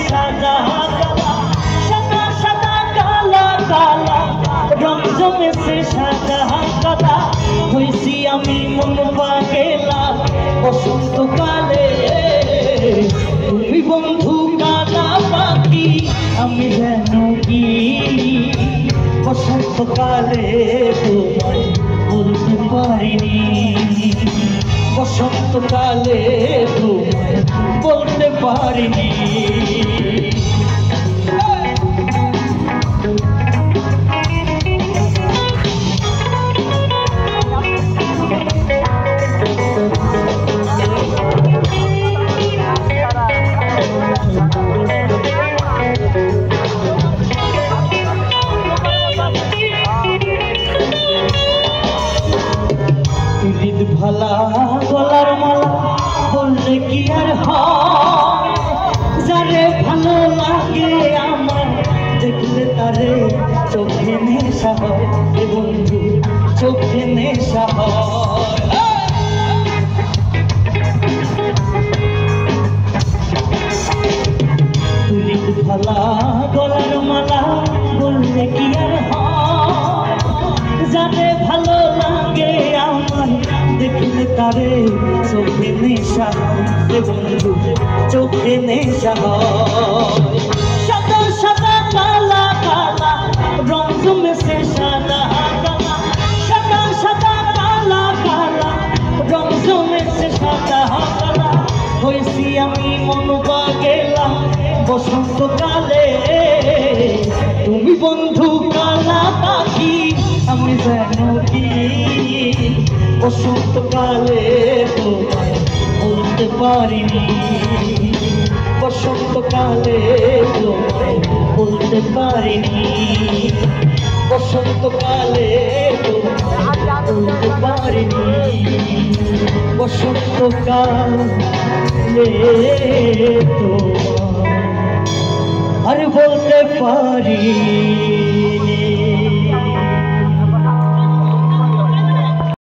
সাদা কালা, সাদা সাদা কালা কালা, রং জমেছে সাদা কালা। হইছি আমি মন পাগেলা বসন্তকালে, তুমি বন্ধু কালা পাখি আমি যেন কি বসন্তকালে তোমায় বলতে পারিনি, বসন্তকালে তোমায় বলতে পারিনি। ভালা গলার মালা বললে কি আর হয়, যারে ভালো লাগে আমার দেখলে তারে চোখে নেশা হয়, বন্ধু চোখে নেশা হয়। তুলির ভালা গলার মালা বললে কি আর হয়, যারে ভালো লাগে আমার দেখলে তারে চোখে নেশা হয়, বন্ধু চোখে নেশা হয়। সাদা সাদা কালা কালা রং জমেছে সাদা কালা, সাদা সাদা কালা কালা রং জমেছে সাদা কালা। হইছি আমি মন পাগেলা বসন্তকালে, তুমি বন্ধু কালা পাখি আমি যেন কি বসন্তকালে তোমায় বলতে পারিনি, বসন্তকালে তোমায় বলতে পারিনি, বসন্তকালে তোমায় বলতে পারিনি, বসন্তকালে তোমায় আর বলতে পারি।